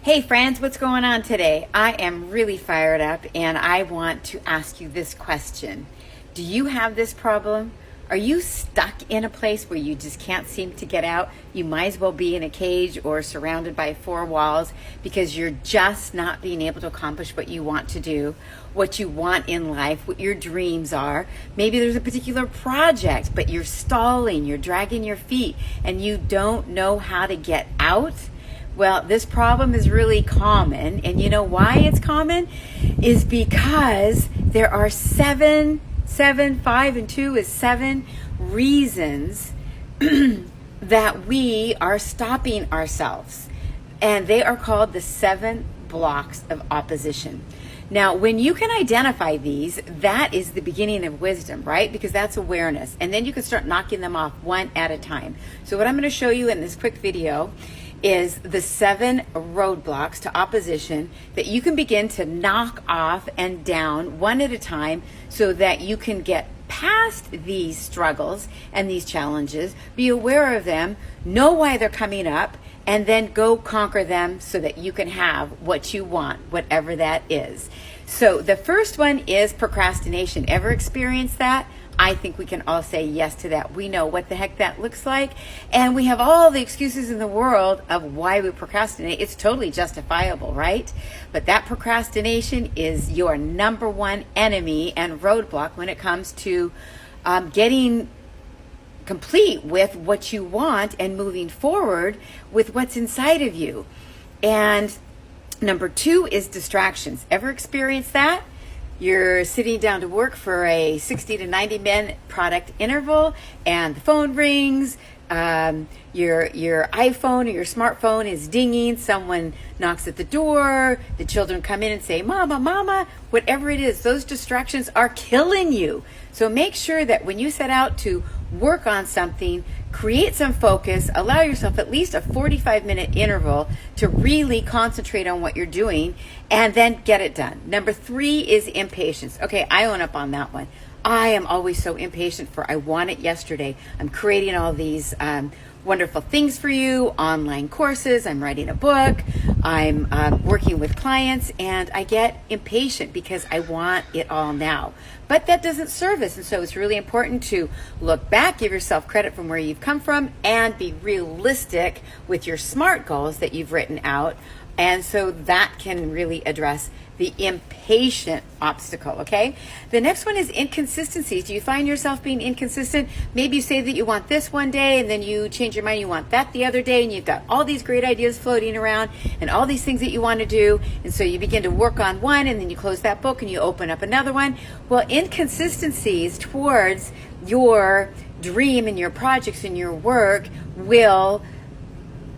Hey friends, what's going on today? I am really fired up and I want to ask you this question. Do you have this problem? Are you stuck in a place where you just can't seem to get out? You might as well be in a cage or surrounded by four walls because you're just not being able to accomplish what you want to do, what you want in life, what your dreams are. Maybe there's a particular project, but you're stalling, you're dragging your feet, and you don't know how to get out. Well, this problem is really common, and you know why it's common? Is because there are seven, 5 and 2 is 7 reasons that we are stopping ourselves. And they are called the 7 blocks of opposition. Now, when you can identify these, that is the beginning of wisdom, right? Because that's awareness. And then you can start knocking them off one at a time. So what I'm going to show you in this quick video is the 7 roadblocks to opposition that you can begin to knock off and down one at a time so that you can get past these struggles and these challenges, be aware of them, know why they're coming up, and then go conquer them so that you can have what you want, whatever that is. So the first one is procrastination. Ever experienced that? I think we can all say yes to that. We know what the heck that looks like, and we have all the excuses in the world of why we procrastinate. It's totally justifiable, right? But that procrastination is your number one enemy and roadblock when it comes to getting complete with what you want and moving forward with what's inside of you. And number 2 is distractions. Ever experienced that? You're sitting down to work for a 60 to 90 minute product interval and the phone rings, your iPhone or your smartphone is dinging, someone knocks at the door, the children come in and say, "Mama, Mama," whatever it is, those distractions are killing you. So make sure that when you set out to work on something, create some focus, allow yourself at least a 45-minute interval to really concentrate on what you're doing and then get it done. Number 3 is impatience. Okay, I own up on that one. I am always so impatient for I want it yesterday. I'm creating all these wonderful things for you, online courses, I'm writing a book, I'm working with clients, and I get impatient because I want it all now. But that doesn't serve us, and so it's really important to look back, give yourself credit from where you've come from, and be realistic with your SMART goals that you've written out. And so that can really address the impatient obstacle, okay? The next one is inconsistencies. Do you find yourself being inconsistent? Maybe you say that you want this one day and then you change your mind, you want that the other day, and you've got all these great ideas floating around and all these things that you want to do. And so you begin to work on one and then you close that book and you open up another one. Well, inconsistencies towards your dream and your projects and your work will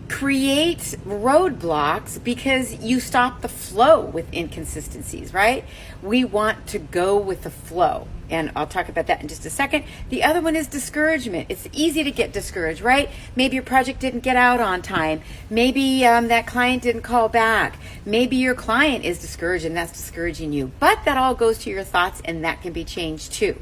create roadblocks because you stop the flow with inconsistencies, right? We want to go with the flow, and I'll talk about that in just a second. The other one is discouragement. It's easy to get discouraged, right? Maybe your project didn't get out on time. Maybe that client didn't call back. Maybe your client is discouraged and that's discouraging you. But that all goes to your thoughts, and that can be changed too.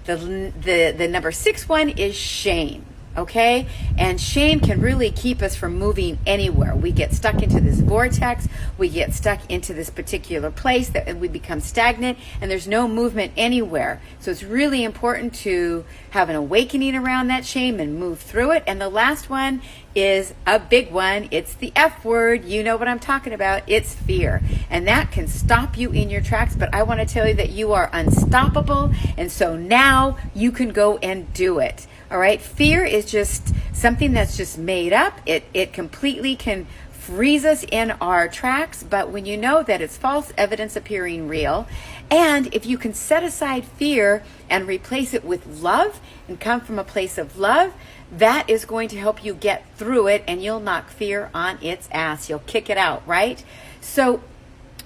The number 6 one is shame. Okay? And shame can really keep us from moving anywhere. We get stuck into this vortex. We get stuck into this particular place that we become stagnant and there's no movement anywhere. So it's really important to have an awakening around that shame and move through it. And the last one is a big one. It's the F word. You know what I'm talking about. It's fear. And that can stop you in your tracks. But I want to tell you that you are unstoppable. And so now you can go and do it. All right. Fear is just something that's just made up. It completely can freeze us in our tracks. But when you know that it's false evidence appearing real, and if you can set aside fear and replace it with love and come from a place of love, that is going to help you get through it, and you'll knock fear on its ass. You'll kick it out, right? So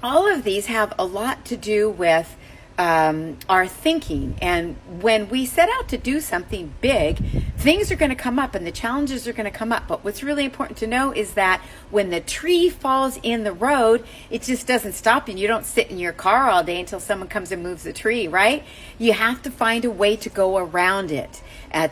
all of these have a lot to do with our thinking. And when we set out to do something big, things are going to come up and the challenges are going to come up. But what's really important to know is that when the tree falls in the road, it just doesn't stop you. You don't sit in your car all day until someone comes and moves the tree, right? You have to find a way to go around it.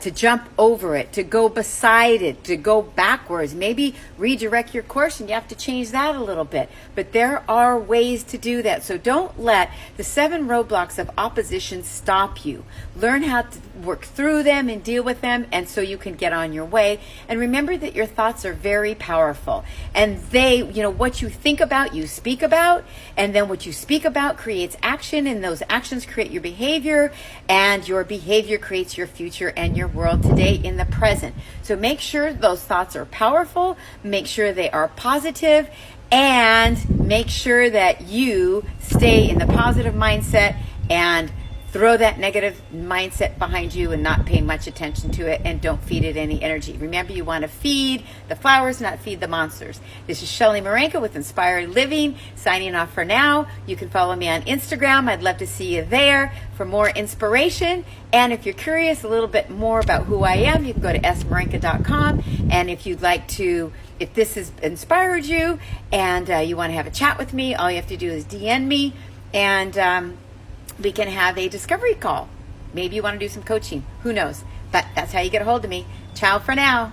to jump over it, to go beside it, to go backwards, maybe redirect your course, and you have to change that a little bit. But there are ways to do that. So don't let the 7 roadblocks of opposition stop you. Learn how to work through them and deal with them, and so you can get on your way. And remember that your thoughts are very powerful. And they, what you think about, you speak about, and then what you speak about creates action, and those actions create your behavior, and your behavior creates your future and your world today in the present. So make sure those thoughts are powerful, make sure they are positive, and make sure that you stay in the positive mindset and throw that negative mindset behind you and not pay much attention to it, and don't feed it any energy. Remember, you want to feed the flowers, not feed the monsters. This is Shelley Marenka with Inspired Living, signing off for now. You can follow me on Instagram. I'd love to see you there for more inspiration. And if you're curious a little bit more about who I am, you can go to smarenka.com. And if you'd like to, if this has inspired you and you want to have a chat with me, all you have to do is DM me, and we can have a discovery call. Maybe you want to do some coaching. Who knows? But that's how you get a hold of me. Ciao for now.